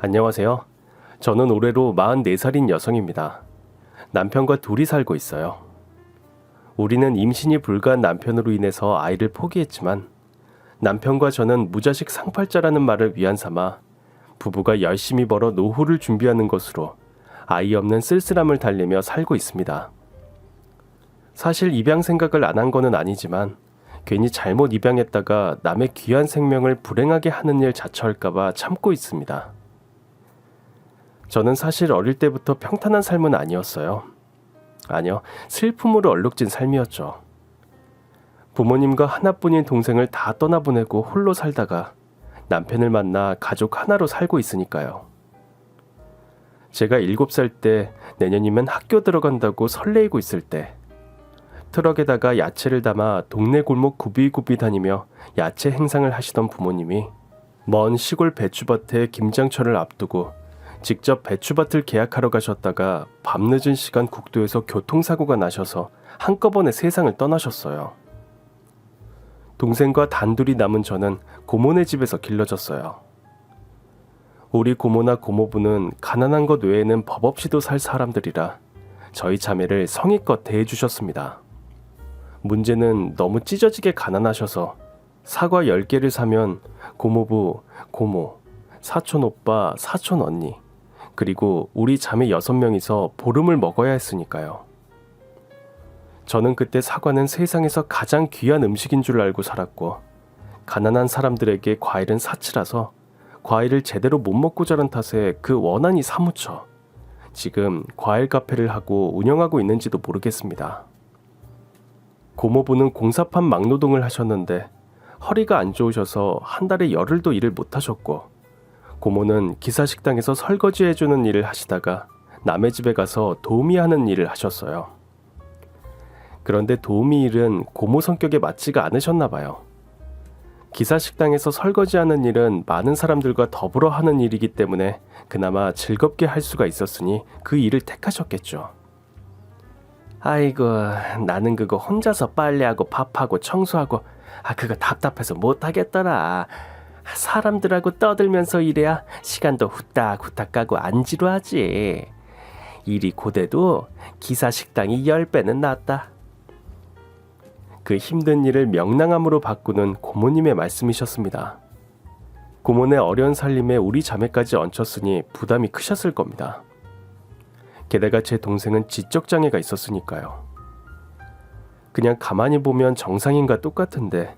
안녕하세요. 저는 올해로 44살인 여성입니다. 남편과 둘이 살고 있어요. 우리는 임신이 불가한 남편으로 인해서 아이를 포기했지만 남편과 저는 무자식 상팔자라는 말을 위안 삼아 부부가 열심히 벌어 노후를 준비하는 것으로 아이 없는 쓸쓸함을 달래며 살고 있습니다. 사실 입양 생각을 안 한 거는 아니지만 괜히 잘못 입양했다가 남의 귀한 생명을 불행하게 하는 일 자처할까봐 참고 있습니다. 저는 사실 어릴 때부터 평탄한 삶은 아니었어요. 아니요, 슬픔으로 얼룩진 삶이었죠. 부모님과 하나뿐인 동생을 다 떠나보내고 홀로 살다가 남편을 만나 가족 하나로 살고 있으니까요. 제가 7살 때 내년이면 학교 들어간다고 설레이고 있을 때 트럭에다가 야채를 담아 동네 골목 굽이굽이 다니며 야채 행상을 하시던 부모님이 먼 시골 배추밭에 김장철을 앞두고 직접 배추밭을 계약하러 가셨다가 밤늦은 시간 국도에서 교통사고가 나셔서 한꺼번에 세상을 떠나셨어요. 동생과 단둘이 남은 저는 고모네 집에서 길러졌어요. 우리 고모나 고모부는 가난한 것 외에는 법 없이도 살 사람들이라 저희 자매를 성의껏 대해주셨습니다. 문제는 너무 찢어지게 가난하셔서 사과 10개를 사면 고모부, 고모, 사촌 오빠, 사촌 언니, 그리고 우리 자매 6명이서 보름을 먹어야 했으니까요. 저는 그때 사과는 세상에서 가장 귀한 음식인 줄 알고 살았고 가난한 사람들에게 과일은 사치라서 과일을 제대로 못 먹고 자란 탓에 그 원한이 사무쳐 지금 과일 카페를 하고 운영하고 있는지도 모르겠습니다. 고모부는 공사판 막노동을 하셨는데 허리가 안 좋으셔서 한 달에 열흘도 일을 못 하셨고 고모는 기사식당에서 설거지 해주는 일을 하시다가 남의 집에 가서 도우미 하는 일을 하셨어요. 그런데 도우미 일은 고모 성격에 맞지가 않으셨나 봐요. 기사식당에서 설거지하는 일은 많은 사람들과 더불어 하는 일이기 때문에 그나마 즐겁게 할 수가 있었으니 그 일을 택하셨겠죠. 아이고, 나는 그거 혼자서 빨래하고 밥하고 청소하고 그거 답답해서 못하겠더라. 사람들하고 떠들면서 일해야 시간도 후딱후딱 가고 안 지루하지. 일이 고돼도 기사 식당이 10배는 낫다. 그 힘든 일을 명랑함으로 바꾸는 고모님의 말씀이셨습니다. 고모네 어려운 살림에 우리 자매까지 얹혔으니 부담이 크셨을 겁니다. 게다가 제 동생은 지적장애가 있었으니까요. 그냥 가만히 보면 정상인과 똑같은데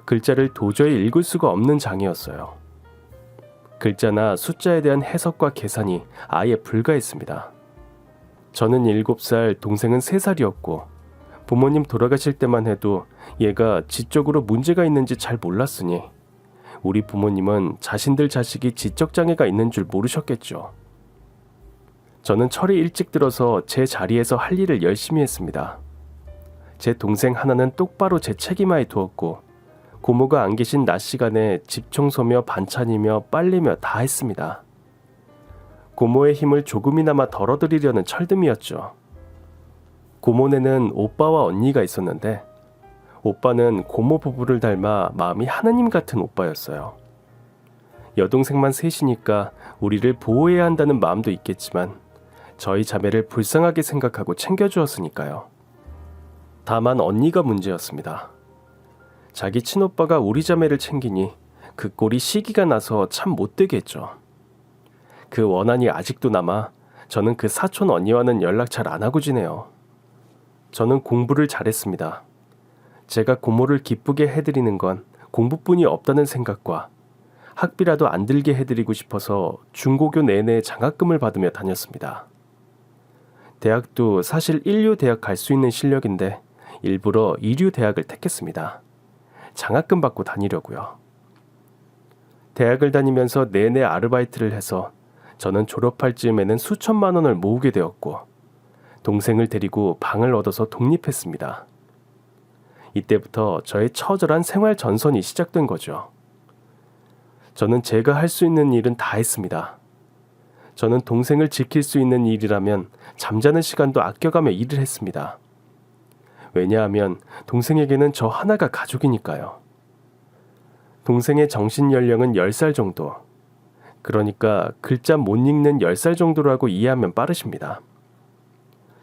글자를 도저히 읽을 수가 없는 장애였어요. 글자나 숫자에 대한 해석과 계산이 아예 불가했습니다. 저는 7살, 동생은 3살이었고 부모님 돌아가실 때만 해도 얘가 지적으로 문제가 있는지 잘 몰랐으니 우리 부모님은 자신들 자식이 지적장애가 있는 줄 모르셨겠죠. 저는 철이 일찍 들어서 제 자리에서 할 일을 열심히 했습니다. 제 동생 하나는 똑바로 제 책임하에 두었고 고모가 안 계신 낮 시간에 집 청소며 반찬이며 빨래며 다 했습니다. 고모의 힘을 조금이나마 덜어드리려는 철듭이었죠. 고모네는 오빠와 언니가 있었는데 오빠는 고모 부부를 닮아 마음이 하느님 같은 오빠였어요. 여동생만 셋이니까 우리를 보호해야 한다는 마음도 있겠지만 저희 자매를 불쌍하게 생각하고 챙겨주었으니까요. 다만 언니가 문제였습니다. 자기 친오빠가 우리 자매를 챙기니 그 꼴이 시기가 나서 참 못되게 했죠. 그 원한이 아직도 남아 저는 그 사촌 언니와는 연락 잘 안 하고 지내요. 저는 공부를 잘했습니다. 제가 고모를 기쁘게 해드리는 건 공부뿐이 없다는 생각과 학비라도 안 들게 해드리고 싶어서 중고교 내내 장학금을 받으며 다녔습니다. 대학도 사실 1류 대학 갈 수 있는 실력인데 일부러 2류 대학을 택했습니다. 장학금 받고 다니려고요. 대학을 다니면서 내내 아르바이트를 해서 저는 졸업할 즈음에는 수천만 원을 모으게 되었고 동생을 데리고 방을 얻어서 독립했습니다. 이때부터 저의 처절한 생활 전선이 시작된 거죠. 저는 제가 할 수 있는 일은 다 했습니다. 저는 동생을 지킬 수 있는 일이라면 잠자는 시간도 아껴가며 일을 했습니다. 왜냐하면 동생에게는 저 하나가 가족이니까요. 동생의 정신 연령은 10살 정도. 그러니까 글자 못 읽는 10살 정도라고 이해하면 빠르십니다.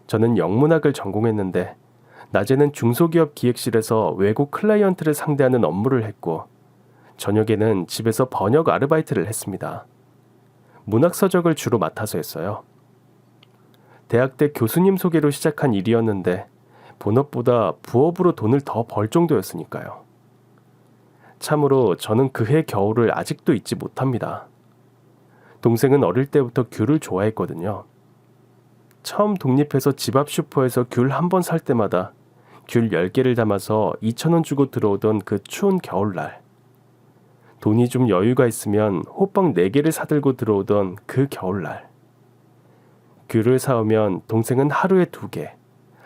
저는 영문학을 전공했는데 낮에는 중소기업 기획실에서 외국 클라이언트를 상대하는 업무를 했고 저녁에는 집에서 번역 아르바이트를 했습니다. 문학 서적을 주로 맡아서 했어요. 대학 때 교수님 소개로 시작한 일이었는데 본업보다 부업으로 돈을 더 벌 정도였으니까요. 참으로 저는 그해 겨울을 아직도 잊지 못합니다. 동생은 어릴 때부터 귤을 좋아했거든요. 처음 독립해서 집 앞 슈퍼에서 귤 한 번 살 때마다 귤 10개를 담아서 2,000원 주고 들어오던 그 추운 겨울날. 돈이 좀 여유가 있으면 호빵 4개를 사들고 들어오던 그 겨울날. 귤을 사오면 동생은 하루에 2개,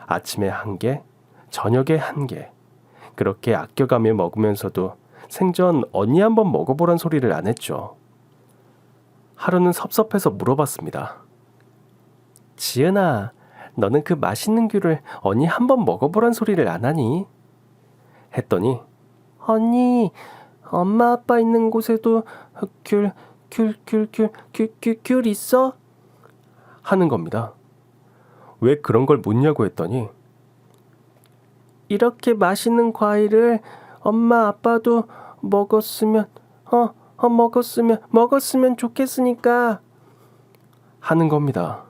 아침에 1개, 저녁에 1개. 그렇게 아껴가며 먹으면서도 생전 언니 한번 먹어보란 소리를 안 했죠. 하루는 섭섭해서 물어봤습니다. 지은아, 너는 그 맛있는 귤을 언니 한번 먹어보란 소리를 안 하니? 했더니 언니, 엄마 아빠 있는 곳에도 귤 있어? 하는 겁니다. 왜 그런 걸 묻냐고 했더니 이렇게 맛있는 과일을 엄마 아빠도 먹었으면 좋겠으니까 하는 겁니다.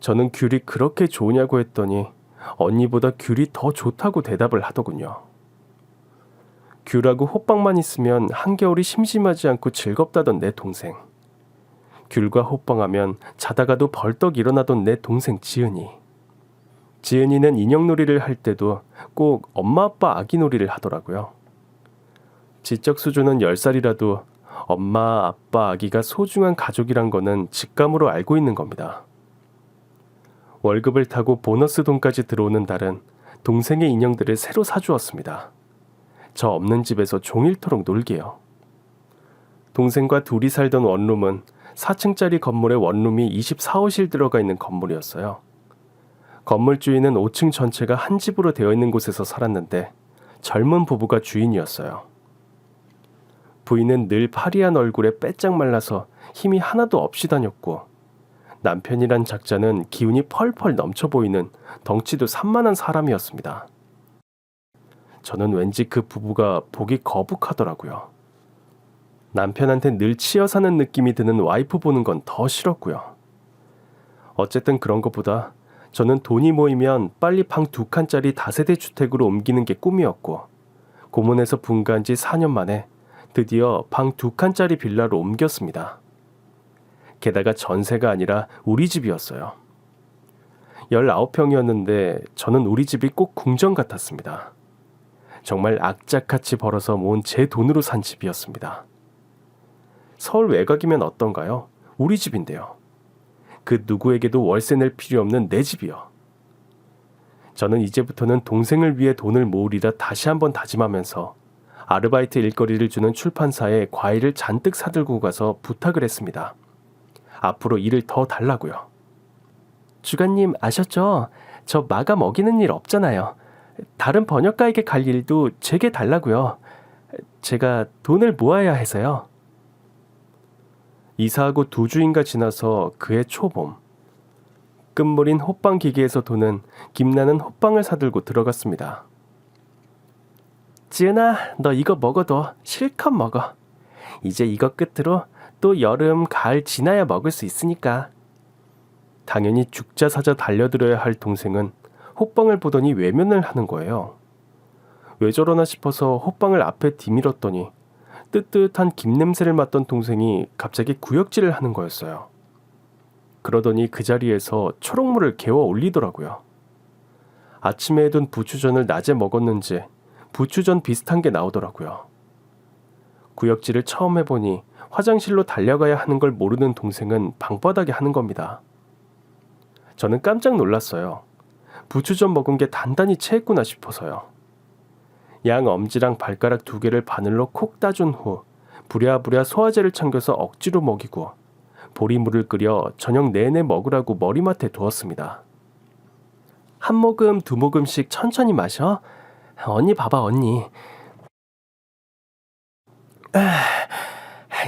저는 귤이 그렇게 좋으냐고 했더니 언니보다 귤이 더 좋다고 대답을 하더군요. 귤하고 호빵만 있으면 한겨울이 심심하지 않고 즐겁다던 내 동생. 귤과 호빵하면 자다가도 벌떡 일어나던 내 동생 지은이. 지은이는 인형놀이를 할 때도 꼭 엄마 아빠 아기 놀이를 하더라고요. 지적 수준은 10살이라도 엄마 아빠 아기가 소중한 가족이란 거는 직감으로 알고 있는 겁니다. 월급을 타고 보너스 돈까지 들어오는 달은 동생의 인형들을 새로 사주었습니다. 저 없는 집에서 종일토록 놀게요. 동생과 둘이 살던 원룸은 4층짜리 건물에 원룸이 24호실 들어가 있는 건물이었어요. 건물 주인은 5층 전체가 한 집으로 되어 있는 곳에서 살았는데 젊은 부부가 주인이었어요. 부인은 늘 파리한 얼굴에 빼짝 말라서 힘이 하나도 없이 다녔고 남편이란 작자는 기운이 펄펄 넘쳐 보이는 덩치도 산만한 사람이었습니다. 저는 왠지 그 부부가 보기 거북하더라고요. 남편한테 늘 치여 사는 느낌이 드는 와이프 보는 건 더 싫었고요. 어쨌든 그런 것보다 저는 돈이 모이면 빨리 방 2칸짜리 다세대 주택으로 옮기는 게 꿈이었고 고몬에서 분가한 지 4년 만에 드디어 방 2칸짜리 빌라로 옮겼습니다. 게다가 전세가 아니라 우리 집이었어요. 19평이었는데 저는 우리 집이 꼭 궁전 같았습니다. 정말 악착같이 벌어서 모은 제 돈으로 산 집이었습니다. 서울 외곽이면 어떤가요? 우리 집인데요. 그 누구에게도 월세 낼 필요 없는 내 집이요. 저는 이제부터는 동생을 위해 돈을 모으리라 다시 한번 다짐하면서 아르바이트 일거리를 주는 출판사에 과일을 잔뜩 사들고 가서 부탁을 했습니다. 앞으로 일을 더 달라고요. 주간님 아셨죠? 저 마감 어기는 일 없잖아요. 다른 번역가에게 갈 일도 제게 달라고요. 제가 돈을 모아야 해서요. 이사하고 2주인가 지나서 그해 초봄. 끝물인 호빵 기계에서 도는 김나는 호빵을 사들고 들어갔습니다. 지은아, 너 이거 먹어도 실컷 먹어. 이제 이거 끝으로 또 여름, 가을 지나야 먹을 수 있으니까. 당연히 죽자 사자 달려들어야 할 동생은 호빵을 보더니 외면을 하는 거예요. 왜 저러나 싶어서 호빵을 앞에 디밀었더니 뜨뜻한 김 냄새를 맡던 동생이 갑자기 구역질을 하는 거였어요. 그러더니 그 자리에서 초록물을 개워 올리더라고요. 아침에 해둔 부추전을 낮에 먹었는지 부추전 비슷한 게 나오더라고요. 구역질을 처음 해보니 화장실로 달려가야 하는 걸 모르는 동생은 방바닥에 하는 겁니다. 저는 깜짝 놀랐어요. 부추전 먹은 게 단단히 체했구나 싶어서요. 양 엄지랑 발가락 2개를 바늘로 콕 따준 후 부랴부랴 소화제를 챙겨서 억지로 먹이고 보리물을 끓여 저녁 내내 먹으라고 머리맡에 두었습니다. 1모금 2모금씩 천천히 마셔. 언니 봐봐 언니.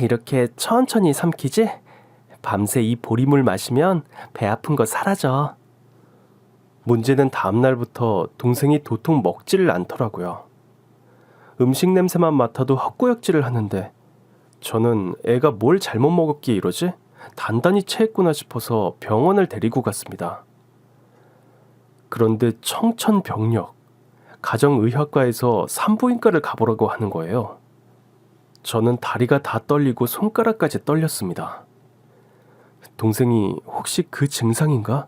이렇게 천천히 삼키지? 밤새 이 보리물 마시면 배 아픈 거 사라져. 문제는 다음날부터 동생이 도통 먹지를 않더라고요. 음식 냄새만 맡아도 헛구역질을 하는데 저는 애가 뭘 잘못 먹었기에 이러지? 단단히 체했구나 싶어서 병원을 데리고 갔습니다. 그런데 청천벽력, 가정의학과에서 산부인과를 가보라고 하는 거예요. 저는 다리가 다 떨리고 손가락까지 떨렸습니다. 동생이 혹시 그 증상인가?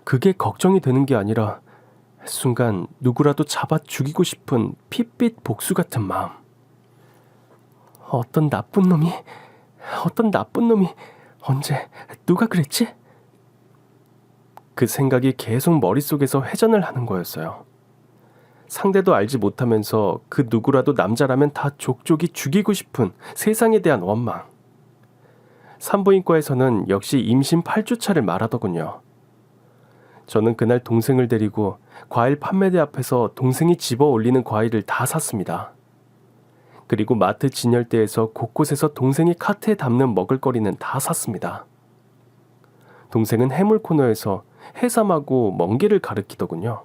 그게 걱정이 되는 게 아니라 순간 누구라도 잡아 죽이고 싶은 핏빛 복수 같은 마음. 어떤 나쁜 놈이 언제 누가 그랬지? 그 생각이 계속 머릿속에서 회전을 하는 거였어요. 상대도 알지 못하면서 그 누구라도 남자라면 다 족족이 죽이고 싶은 세상에 대한 원망. 산부인과에서는 역시 임신 8주차를 말하더군요. 저는 그날 동생을 데리고 과일 판매대 앞에서 동생이 집어 올리는 과일을 다 샀습니다. 그리고 마트 진열대에서 곳곳에서 동생이 카트에 담는 먹을거리는 다 샀습니다. 동생은 해물 코너에서 해삼하고 멍게를 가리키더군요.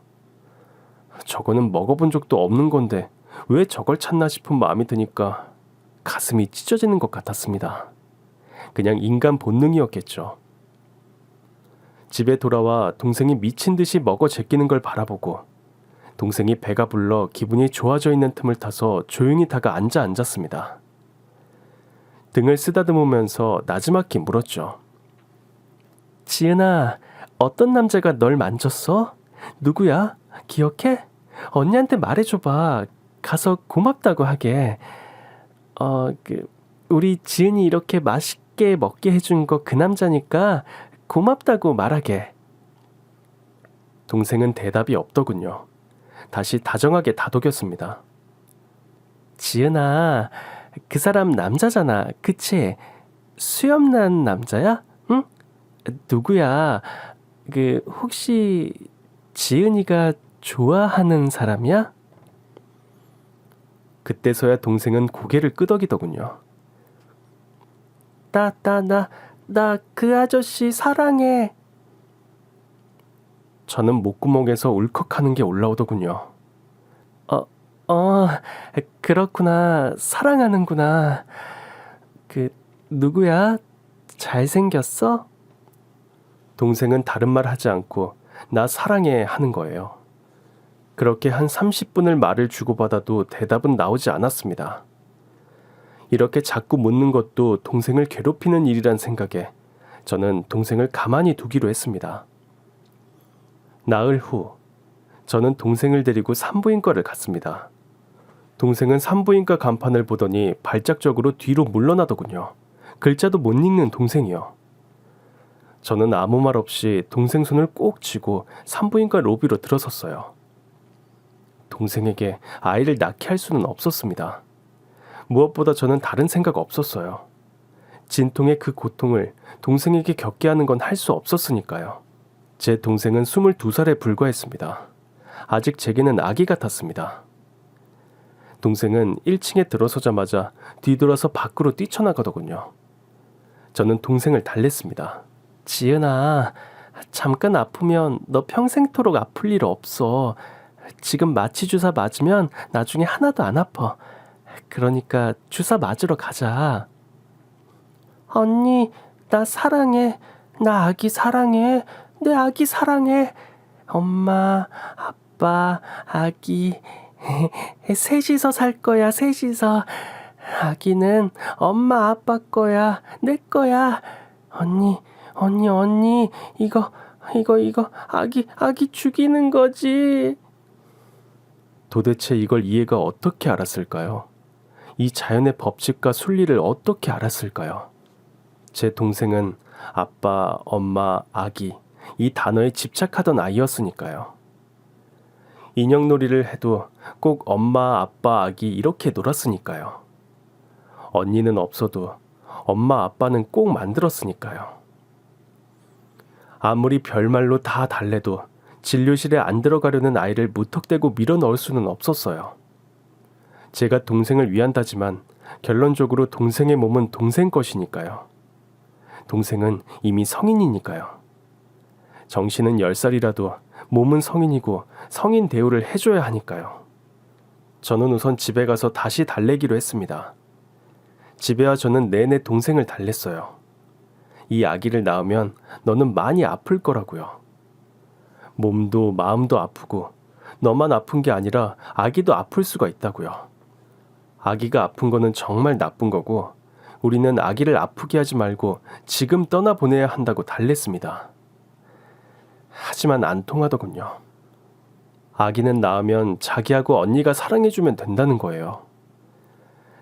저거는 먹어본 적도 없는 건데 왜 저걸 찾나 싶은 마음이 드니까 가슴이 찢어지는 것 같았습니다. 그냥 인간 본능이었겠죠. 집에 돌아와 동생이 미친 듯이 먹어 제끼는 걸 바라보고 동생이 배가 불러 기분이 좋아져 있는 틈을 타서 조용히 다가 앉았습니다. 등을 쓰다듬으면서 나지막히 물었죠. 지은아, 어떤 남자가 널 만졌어? 누구야? 기억해? 언니한테 말해줘봐. 가서 고맙다고 하게. 우리 지은이 이렇게 맛있게 먹게 해준 거 그 남자니까 고맙다고 말하게. 동생은 대답이 없더군요. 다시 다정하게 다독였습니다. 지은아, 그 사람 남자잖아. 그치? 수염난 남자야? 응? 누구야? 혹시 지은이가 좋아하는 사람이야? 그때서야 동생은 고개를 끄덕이더군요. 나 그 아저씨 사랑해. 저는 목구멍에서 울컥하는 게 올라오더군요. 그렇구나. 사랑하는구나. 누구야? 잘생겼어? 동생은 다른 말 하지 않고 나 사랑해 하는 거예요. 그렇게 한 30분을 말을 주고받아도 대답은 나오지 않았습니다. 이렇게 자꾸 묻는 것도 동생을 괴롭히는 일이란 생각에 저는 동생을 가만히 두기로 했습니다. 나흘 후 저는 동생을 데리고 산부인과를 갔습니다. 동생은 산부인과 간판을 보더니 발작적으로 뒤로 물러나더군요. 글자도 못 읽는 동생이요. 저는 아무 말 없이 동생 손을 꼭 쥐고 산부인과 로비로 들어섰어요. 동생에게 아이를 낳게 할 수는 없었습니다. 무엇보다 저는 다른 생각 없었어요. 진통의 그 고통을 동생에게 겪게 하는 건 할 수 없었으니까요. 제 동생은 22살에 불과했습니다. 아직 제게는 아기 같았습니다. 동생은 1층에 들어서자마자 뒤돌아서 밖으로 뛰쳐나가더군요. 저는 동생을 달랬습니다. 지은아, 잠깐 아프면 너 평생토록 아플 일 없어. 지금 마취 주사 맞으면 나중에 하나도 안 아파. 그러니까 주사 맞으러 가자. 언니, 나 사랑해. 나 아기 사랑해. 내 아기 사랑해. 엄마, 아빠, 아기. 셋이서 살 거야, 셋이서. 아기는 엄마, 아빠 거야. 내 거야. 언니, 이거 아기 죽이는 거지. 도대체 이걸 이해가 어떻게 알았을까요? 이 자연의 법칙과 순리를 어떻게 알았을까요? 제 동생은 아빠, 엄마, 아기 이 단어에 집착하던 아이였으니까요. 인형놀이를 해도 꼭 엄마, 아빠, 아기 이렇게 놀았으니까요. 언니는 없어도 엄마, 아빠는 꼭 만들었으니까요. 아무리 별말로 다 달래도 진료실에 안 들어가려는 아이를 무턱대고 밀어 넣을 수는 없었어요. 제가 동생을 위한다지만 결론적으로 동생의 몸은 동생 것이니까요. 동생은 이미 성인이니까요. 정신은 10살이라도 몸은 성인이고 성인 대우를 해줘야 하니까요. 저는 우선 집에 가서 다시 달래기로 했습니다. 집에와 저는 내내 동생을 달랬어요. 이 아기를 낳으면 너는 많이 아플 거라고요. 몸도 마음도 아프고 너만 아픈 게 아니라 아기도 아플 수가 있다고요. 아기가 아픈 거는 정말 나쁜 거고 우리는 아기를 아프게 하지 말고 지금 떠나보내야 한다고 달랬습니다. 하지만 안 통하더군요. 아기는 낳으면 자기하고 언니가 사랑해주면 된다는 거예요.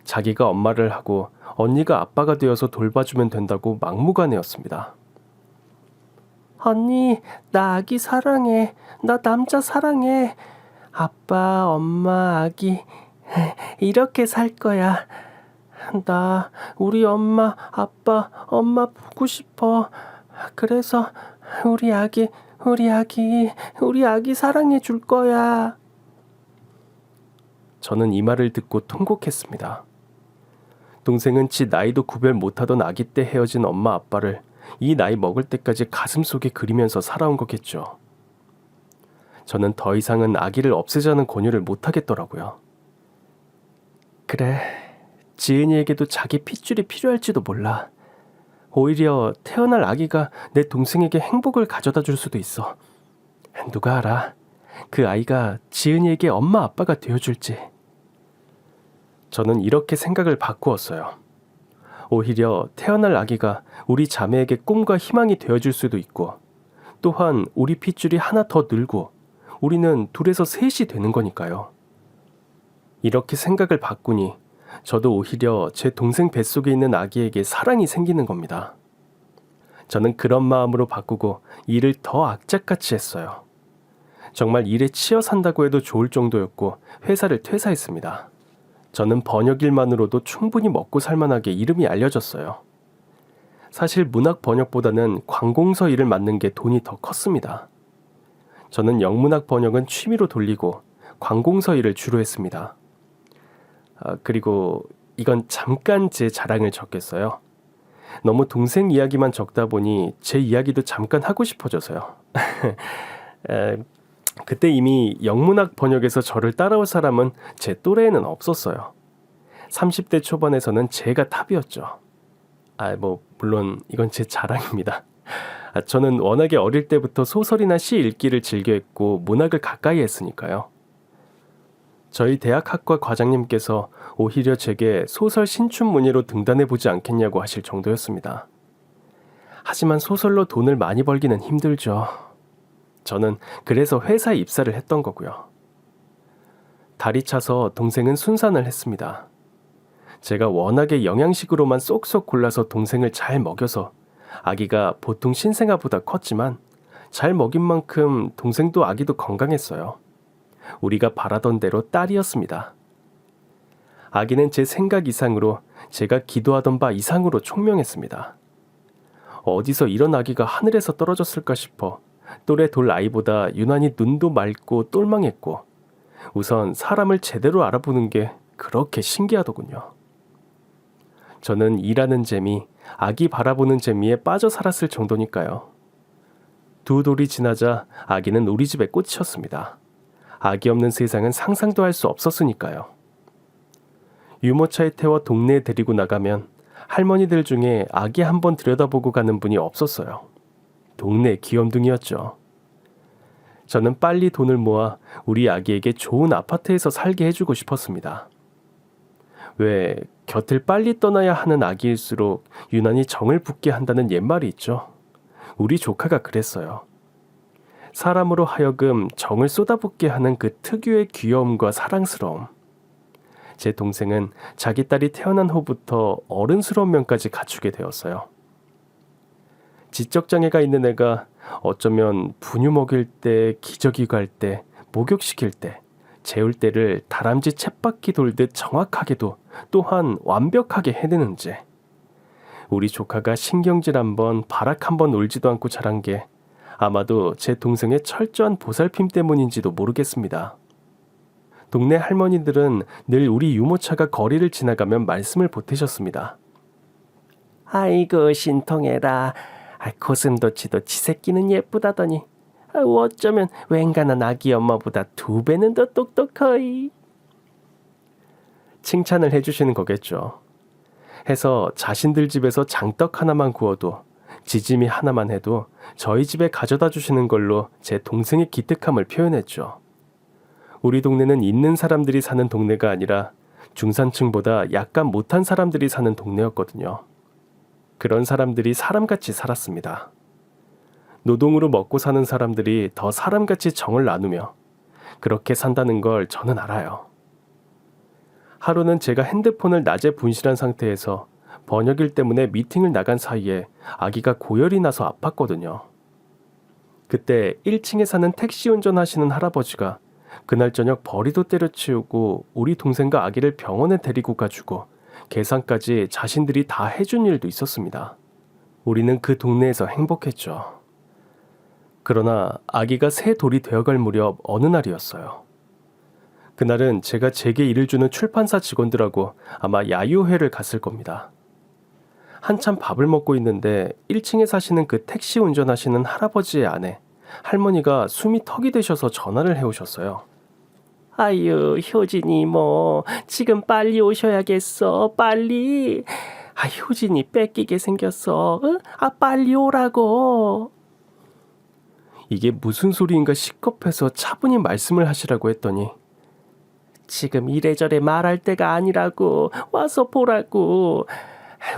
자기가 엄마를 하고 언니가 아빠가 되어서 돌봐주면 된다고 막무가내였습니다. 언니, 나 아기 사랑해. 나 남자 사랑해. 아빠, 엄마, 아기 이렇게 살 거야. 나 우리 엄마, 아빠, 엄마 보고 싶어. 그래서 우리 아기 사랑해 줄 거야. 저는 이 말을 듣고 통곡했습니다. 동생은 지 나이도 구별 못하던 아기 때 헤어진 엄마 아빠를 이 나이 먹을 때까지 가슴속에 그리면서 살아온 거겠죠. 저는 더 이상은 아기를 없애자는 권유를 못하겠더라고요. 그래, 지은이에게도 자기 핏줄이 필요할지도 몰라. 오히려 태어날 아기가 내 동생에게 행복을 가져다 줄 수도 있어. 누가 알아? 그 아이가 지은이에게 엄마 아빠가 되어줄지. 저는 이렇게 생각을 바꾸었어요. 오히려 태어날 아기가 우리 자매에게 꿈과 희망이 되어줄 수도 있고 또한 우리 핏줄이 하나 더 늘고 우리는 둘에서 셋이 되는 거니까요. 이렇게 생각을 바꾸니 저도 오히려 제 동생 뱃속에 있는 아기에게 사랑이 생기는 겁니다. 저는 그런 마음으로 바꾸고 일을 더 악착같이 했어요. 정말 일에 치여 산다고 해도 좋을 정도였고 회사를 퇴사했습니다. 저는 번역일만으로도 충분히 먹고 살만하게 이름이 알려졌어요. 사실 문학 번역보다는 관공서 일을 맡는 게 돈이 더 컸습니다. 저는 영문학 번역은 취미로 돌리고 관공서 일을 주로 했습니다. 그리고 이건 잠깐 제 자랑을 적겠어요. 너무 동생 이야기만 적다 보니 제 이야기도 잠깐 하고 싶어져서요. 그때 이미 영문학 번역에서 저를 따라올 사람은 제 또래에는 없었어요. 30대 초반에서는 제가 탑이었죠. 물론 이건 제 자랑입니다. 저는 워낙에 어릴 때부터 소설이나 시 읽기를 즐겨했고 문학을 가까이 했으니까요. 저희 대학학과 과장님께서 오히려 제게 소설 신춘문예로 등단해보지 않겠냐고 하실 정도였습니다. 하지만 소설로 돈을 많이 벌기는 힘들죠. 저는 그래서 회사에 입사를 했던 거고요. 달이 차서 동생은 순산을 했습니다. 제가 워낙에 영양식으로만 쏙쏙 골라서 동생을 잘 먹여서 아기가 보통 신생아보다 컸지만 잘 먹인 만큼 동생도 아기도 건강했어요. 우리가 바라던 대로 딸이었습니다. 아기는 제 생각 이상으로 제가 기도하던 바 이상으로 총명했습니다. 어디서 이런 아기가 하늘에서 떨어졌을까 싶어 또래 돌 아이보다 유난히 눈도 맑고 똘망했고 우선 사람을 제대로 알아보는 게 그렇게 신기하더군요. 저는 일하는 재미, 아기 바라보는 재미에 빠져 살았을 정도니까요. 두 돌이 지나자 아기는 우리 집의 꽃이었습니다. 아기 없는 세상은 상상도 할 수 없었으니까요. 유모차에 태워 동네에 데리고 나가면 할머니들 중에 아기 한번 들여다보고 가는 분이 없었어요. 동네 귀염둥이였죠. 저는 빨리 돈을 모아 우리 아기에게 좋은 아파트에서 살게 해주고 싶었습니다. 왜 곁을 빨리 떠나야 하는 아기일수록 유난히 정을 붙게 한다는 옛말이 있죠. 우리 조카가 그랬어요. 사람으로 하여금 정을 쏟아붓게 하는 그 특유의 귀여움과 사랑스러움. 제 동생은 자기 딸이 태어난 후부터 어른스러운 면까지 갖추게 되었어요. 지적장애가 있는 애가 어쩌면 분유 먹일 때, 기저귀 갈 때, 목욕시킬 때, 재울 때를 다람쥐 쳇바퀴 돌듯 정확하게도 또한 완벽하게 해내는지, 우리 조카가 신경질 한번 발악 한번 울지도 않고 자란 게 아마도 제 동생의 철저한 보살핌 때문인지도 모르겠습니다. 동네 할머니들은 늘 우리 유모차가 거리를 지나가면 말씀을 보태셨습니다. 아이고 신통해라. 고슴도치도 지 새끼는 예쁘다더니 어쩌면 웬간한 아기 엄마보다 2배는 더 똑똑하이. 칭찬을 해주시는 거겠죠. 해서 자신들 집에서 장떡 하나만 구워도 지짐이 하나만 해도 저희 집에 가져다 주시는 걸로 제 동생의 기특함을 표현했죠. 우리 동네는 있는 사람들이 사는 동네가 아니라 중산층보다 약간 못한 사람들이 사는 동네였거든요. 그런 사람들이 사람같이 살았습니다. 노동으로 먹고 사는 사람들이 더 사람같이 정을 나누며 그렇게 산다는 걸 저는 알아요. 하루는 제가 핸드폰을 낮에 분실한 상태에서 번역일 때문에 미팅을 나간 사이에 아기가 고열이 나서 아팠거든요. 그때 1층에 사는 택시 운전하시는 할아버지가 그날 저녁 벌이도 때려치우고 우리 동생과 아기를 병원에 데리고 가주고 계산까지 자신들이 다 해준 일도 있었습니다. 우리는 그 동네에서 행복했죠. 그러나 아기가 새 돌이 되어갈 무렵 어느 날이었어요. 그날은 제가 제게 일을 주는 출판사 직원들하고 아마 야유회를 갔을 겁니다. 한참 밥을 먹고 있는데 1층에 사시는 그 택시 운전하시는 할아버지의 아내, 할머니가 숨이 턱이 되셔서 전화를 해오셨어요. 아유, 효진이 뭐 지금 빨리 오셔야겠어. 빨리. 효진이 뺏기게 생겼어. 응? 빨리 오라고. 이게 무슨 소리인가 식겁해서 차분히 말씀을 하시라고 했더니 지금 이래저래 말할 때가 아니라고. 와서 보라고.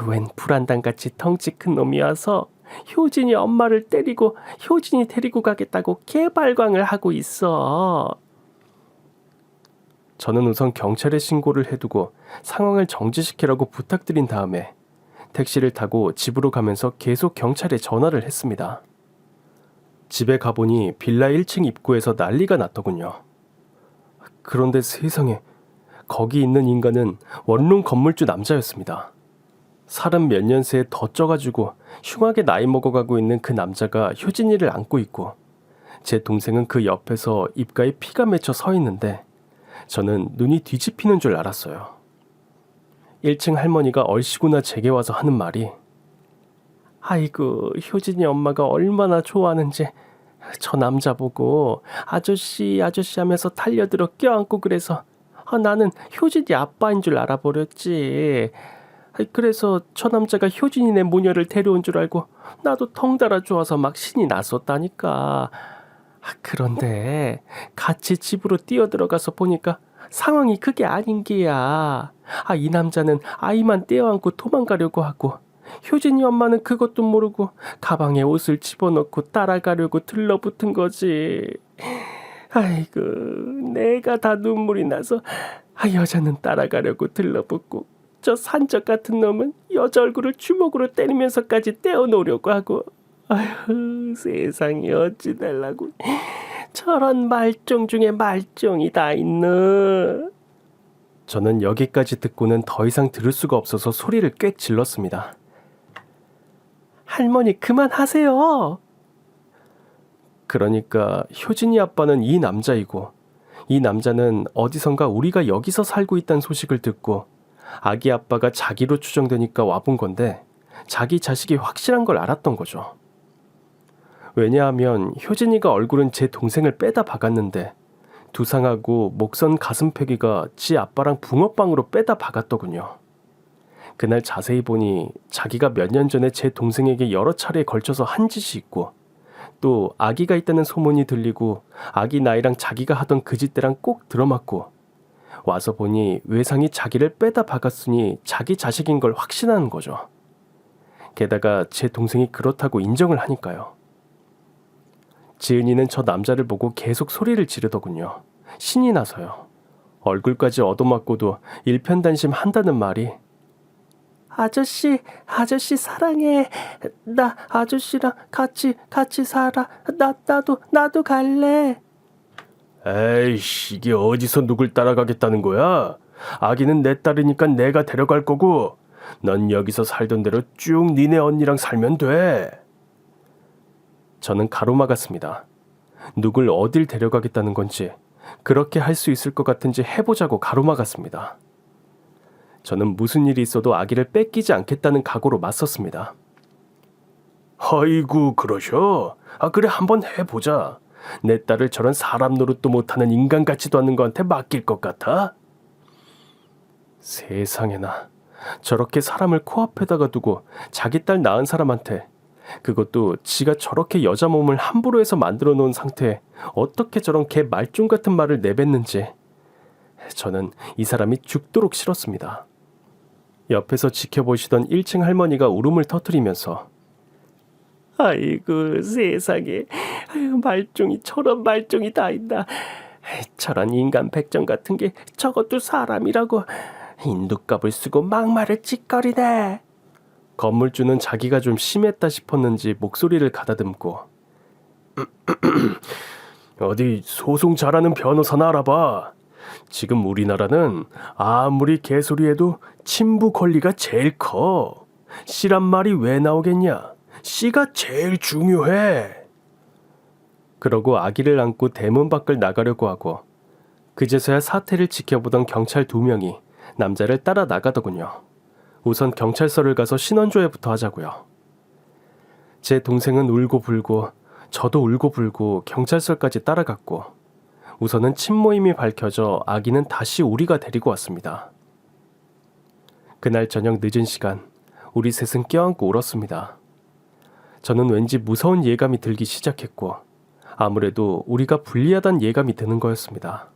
웬 불안당같이 덩치 큰 놈이 와서 효진이 엄마를 때리고 효진이 데리고 가겠다고 개발광을 하고 있어. 저는 우선 경찰에 신고를 해두고 상황을 정지시키라고 부탁드린 다음에 택시를 타고 집으로 가면서 계속 경찰에 전화를 했습니다. 집에 가보니 빌라 1층 입구에서 난리가 났더군요. 그런데 세상에, 거기 있는 인간은 원룸 건물주 남자였습니다. 30몇 년새에 더 쪄가지고 흉하게 나이 먹어가고 있는 그 남자가 효진이를 안고 있고 제 동생은 그 옆에서 입가에 피가 맺혀 서 있는데 저는 눈이 뒤집히는 줄 알았어요. 1층 할머니가 얼씨구나 제게 와서 하는 말이 아이고, 효진이 엄마가 얼마나 좋아하는지 저 남자 보고 아저씨 하면서 달려들어 껴안고 그래서 나는 효진이 아빠인 줄 알아버렸지. 그래서 저 남자가 효진이네 모녀를 데려온 줄 알고 나도 덩달아 좋아서 막 신이 났었다니까. 그런데 같이 집으로 뛰어들어가서 보니까 상황이 그게 아닌 게야. 이 남자는 아이만 떼어안고 도망가려고 하고 효진이 엄마는 그것도 모르고 가방에 옷을 집어넣고 따라가려고 들러붙은 거지. 아이고, 내가 다 눈물이 나서 여자는 따라가려고 들러붙고 저 산적 같은 놈은 여자 얼굴을 주먹으로 때리면서까지 떼어놓으려고 하고 아휴, 세상에 어찌 될라고. 저런 말종 중에 말종이 다 있노. 저는 여기까지 듣고는 더 이상 들을 수가 없어서 소리를 꽥 질렀습니다. 할머니 그만하세요. 그러니까 효진이 아빠는 이 남자이고 이 남자는 어디선가 우리가 여기서 살고 있다는 소식을 듣고 아기 아빠가 자기로 추정되니까 와본 건데 자기 자식이 확실한 걸 알았던 거죠. 왜냐하면 효진이가 얼굴은 제 동생을 빼다 박았는데 두상하고 목선 가슴패기가 지 아빠랑 붕어빵으로 빼다 박았더군요. 그날 자세히 보니 자기가 몇 년 전에 제 동생에게 여러 차례에 걸쳐서 한 짓이 있고 또 아기가 있다는 소문이 들리고 아기 나이랑 자기가 하던 그 짓대랑 꼭 들어맞고 와서 보니 외상이 자기를 빼다 박았으니 자기 자식인 걸 확신하는 거죠. 게다가 제 동생이 그렇다고 인정을 하니까요. 지은이는 저 남자를 보고 계속 소리를 지르더군요. 신이 나서요. 얼굴까지 얻어맞고도 일편단심 한다는 말이 아저씨 사랑해. 나 아저씨랑 같이 살아. 나도 갈래. 에이씨, 이게 어디서 누굴 따라가겠다는 거야? 아기는 내 딸이니까 내가 데려갈 거고 넌 여기서 살던 대로 쭉 니네 언니랑 살면 돼. 저는 가로막았습니다. 누굴 어딜 데려가겠다는 건지 그렇게 할 수 있을 것 같은지 해보자고 가로막았습니다. 저는 무슨 일이 있어도 아기를 뺏기지 않겠다는 각오로 맞섰습니다. 아이고 그러셔? 그래 한번 해보자. 내 딸을 저런 사람 노릇도 못하는 인간 같지도 않는 거한테 맡길 것 같아? 세상에나 저렇게 사람을 코앞에다가 두고 자기 딸 낳은 사람한테, 그것도 지가 저렇게 여자 몸을 함부로 해서 만들어 놓은 상태에 어떻게 저런 개 말종 같은 말을 내뱉는지 저는 이 사람이 죽도록 싫었습니다. 옆에서 지켜보시던 1층 할머니가 울음을 터뜨리면서 아이고 세상에, 말종이 저런 말종이 다 있나. 저런 인간 백정 같은 게 저것도 사람이라고 인두껍을 쓰고 막말을 찌꺼리네. 건물주는 자기가 좀 심했다 싶었는지 목소리를 가다듬고 어디 소송 잘하는 변호사나 알아봐. 지금 우리나라는 아무리 개소리해도 친부 권리가 제일 커. 씨란 말이 왜 나오겠냐. 씨가 제일 중요해. 그러고 아기를 안고 대문 밖을 나가려고 하고 그제서야 사태를 지켜보던 경찰 2명이 남자를 따라 나가더군요. 우선 경찰서를 가서 신원조회부터 하자고요. 제 동생은 울고불고 저도 울고불고 경찰서까지 따라갔고 우선은 친모임이 밝혀져 아기는 다시 우리가 데리고 왔습니다. 그날 저녁 늦은 시간 우리 셋은 껴안고 울었습니다. 저는 왠지 무서운 예감이 들기 시작했고 아무래도 우리가 불리하단 예감이 드는 거였습니다.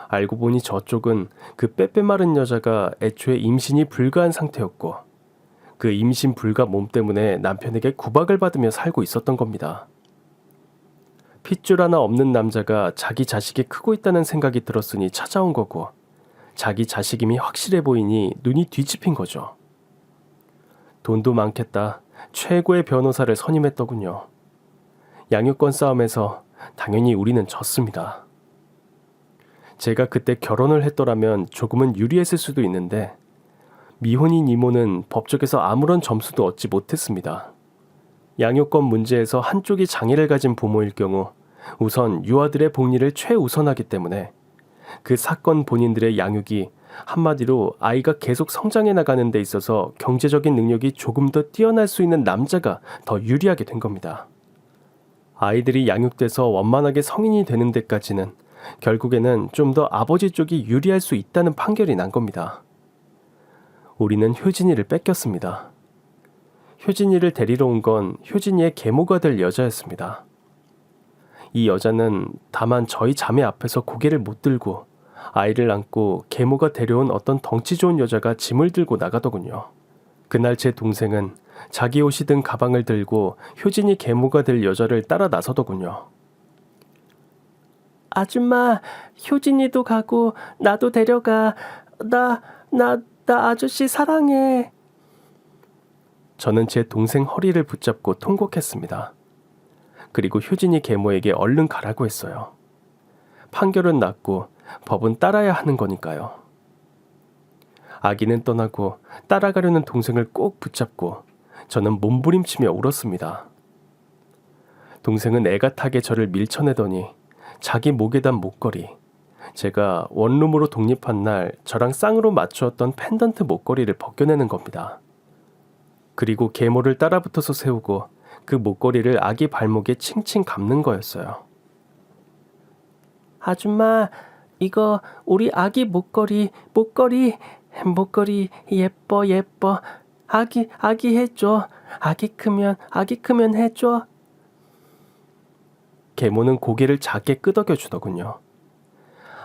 알고 보니 저쪽은 그 빼빼 마른 여자가 애초에 임신이 불가한 상태였고 그 임신 불가 몸 때문에 남편에게 구박을 받으며 살고 있었던 겁니다. 핏줄 하나 없는 남자가 자기 자식이 크고 있다는 생각이 들었으니 찾아온 거고 자기 자식임이 확실해 보이니 눈이 뒤집힌 거죠. 돈도 많겠다. 최고의 변호사를 선임했더군요. 양육권 싸움에서 당연히 우리는 졌습니다. 제가 그때 결혼을 했더라면 조금은 유리했을 수도 있는데 미혼인 이모는 법적에서 아무런 점수도 얻지 못했습니다. 양육권 문제에서 한쪽이 장애를 가진 부모일 경우 우선 유아들의 복리를 최우선하기 때문에 그 사건 본인들의 양육이 한마디로 아이가 계속 성장해 나가는 데 있어서 경제적인 능력이 조금 더 뛰어날 수 있는 남자가 더 유리하게 된 겁니다. 아이들이 양육돼서 원만하게 성인이 되는 데까지는 결국에는 좀 더 아버지 쪽이 유리할 수 있다는 판결이 난 겁니다. 우리는 효진이를 뺏겼습니다. 효진이를 데리러 온 건 효진이의 계모가 될 여자였습니다. 이 여자는 다만 저희 자매 앞에서 고개를 못 들고 아이를 안고 계모가 데려온 어떤 덩치 좋은 여자가 짐을 들고 나가더군요. 그날 제 동생은 자기 옷이 든 가방을 들고 효진이 계모가 될 여자를 따라 나서더군요. 아줌마, 효진이도 가고 나도 데려가. 나 아저씨 사랑해. 저는 제 동생 허리를 붙잡고 통곡했습니다. 그리고 효진이 계모에게 얼른 가라고 했어요. 판결은 났고 법은 따라야 하는 거니까요. 아기는 떠나고 따라가려는 동생을 꼭 붙잡고 저는 몸부림치며 울었습니다. 동생은 애가 타게 저를 밀쳐내더니 자기 목에 단 목걸이, 제가 원룸으로 독립한 날 저랑 쌍으로 맞추었던 펜던트 목걸이를 벗겨내는 겁니다. 그리고 계모를 따라붙어서 세우고 그 목걸이를 아기 발목에 칭칭 감는 거였어요. 아줌마, 이거 우리 아기 목걸이 예뻐. 아기 해줘. 아기 크면 해줘. 계모는 고개를 작게 끄덕여 주더군요.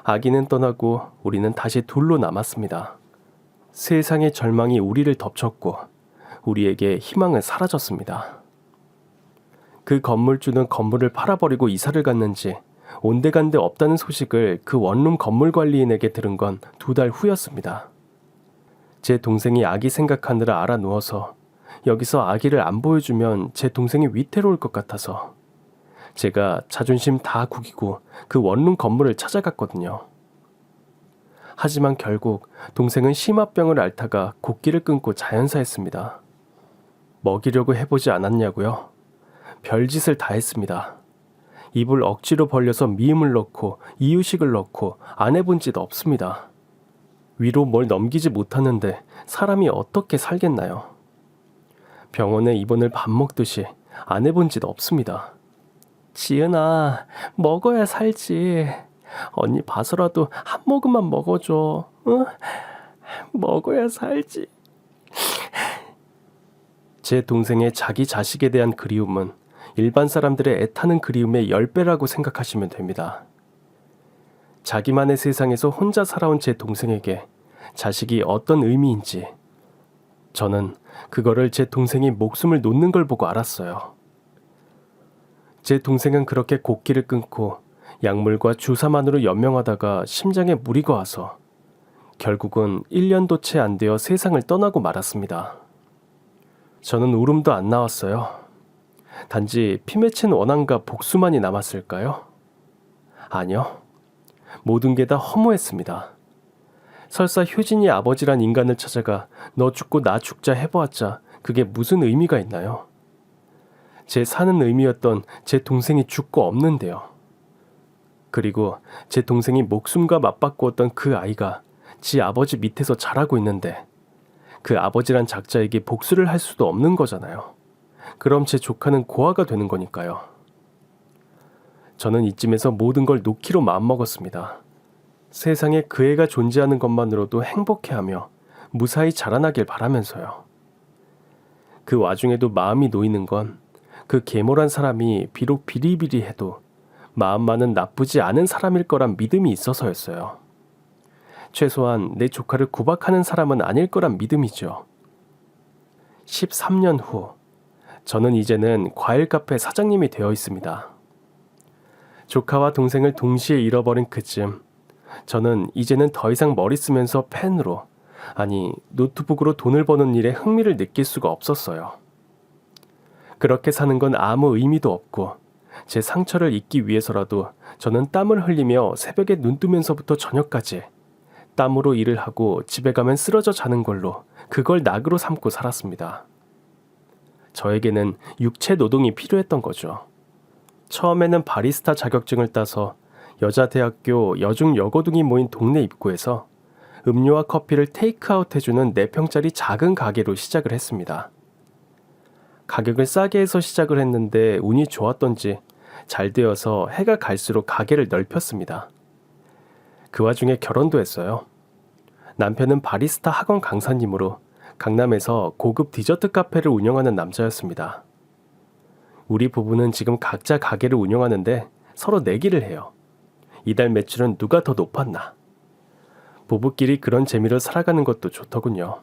아기는 떠나고 우리는 다시 둘로 남았습니다. 세상의 절망이 우리를 덮쳤고 우리에게 희망은 사라졌습니다. 그 건물주는 건물을 팔아버리고 이사를 갔는지 온데간데 없다는 소식을 그 원룸 건물 관리인에게 들은 건 2달 후였습니다. 제 동생이 아기 생각하느라 알아 누워서 여기서 아기를 안 보여주면 제 동생이 위태로울 것 같아서 제가 자존심 다 구기고 그 원룸 건물을 찾아갔거든요. 하지만 결국 동생은 심화병을 앓다가 곡기를 끊고 자연사했습니다. 먹이려고 해보지 않았냐고요? 별짓을 다 했습니다. 입을 억지로 벌려서 미음을 넣고 이유식을 넣고 안 해본 짓 없습니다. 위로 뭘 넘기지 못하는데 사람이 어떻게 살겠나요? 병원에 입원을 밥 먹듯이 안 해본 짓 없습니다. 지은아, 먹어야 살지. 언니 봐서라도 한 모금만 먹어줘. 응? 먹어야 살지. 제 동생의 자기 자식에 대한 그리움은 일반 사람들의 애타는 그리움의 10배라고 생각하시면 됩니다. 자기만의 세상에서 혼자 살아온 제 동생에게 자식이 어떤 의미인지 저는 그거를 제 동생이 목숨을 놓는 걸 보고 알았어요. 제 동생은 그렇게 곡기를 끊고 약물과 주사만으로 연명하다가 심장에 무리가 와서 결국은 1년도 채 안 되어 세상을 떠나고 말았습니다. 저는 울음도 안 나왔어요. 단지 피 맺힌 원한과 복수만이 남았을까요? 아니요. 모든 게 다 허무했습니다. 설사 효진이 아버지란 인간을 찾아가 너 죽고 나 죽자 해보았자 그게 무슨 의미가 있나요? 제 사는 의미였던 제 동생이 죽고 없는데요. 그리고 제 동생이 목숨과 맞바꾸었던 그 아이가 지 아버지 밑에서 자라고 있는데 그 아버지란 작자에게 복수를 할 수도 없는 거잖아요. 그럼 제 조카는 고아가 되는 거니까요. 저는 이쯤에서 모든 걸 놓기로 마음먹었습니다. 세상에 그 애가 존재하는 것만으로도 행복해하며 무사히 자라나길 바라면서요. 그 와중에도 마음이 놓이는 건 그 계모란 사람이 비록 비리비리해도 마음만은 나쁘지 않은 사람일 거란 믿음이 있어서였어요. 최소한 내 조카를 구박하는 사람은 아닐 거란 믿음이죠. 13년 후 저는 이제는 과일 카페 사장님이 되어 있습니다. 조카와 동생을 동시에 잃어버린 그쯤 저는 이제는 더 이상 머리 쓰면서 펜으로, 아니 노트북으로 돈을 버는 일에 흥미를 느낄 수가 없었어요. 그렇게 사는 건 아무 의미도 없고 제 상처를 잊기 위해서라도 저는 땀을 흘리며 새벽에 눈 뜨면서부터 저녁까지 땀으로 일을 하고 집에 가면 쓰러져 자는 걸로 그걸 낙으로 삼고 살았습니다. 저에게는 육체 노동이 필요했던 거죠. 처음에는 바리스타 자격증을 따서 여자대학교 여중 여고등이 모인 동네 입구에서 음료와 커피를 테이크아웃 해주는 4평짜리 작은 가게로 시작을 했습니다. 가격을 싸게 해서 시작을 했는데 운이 좋았던지 잘 되어서 해가 갈수록 가게를 넓혔습니다. 그 와중에 결혼도 했어요. 남편은 바리스타 학원 강사님으로 강남에서 고급 디저트 카페를 운영하는 남자였습니다. 우리 부부는 지금 각자 가게를 운영하는데 서로 내기를 해요. 이달 매출은 누가 더 높았나. 부부끼리 그런 재미로 살아가는 것도 좋더군요.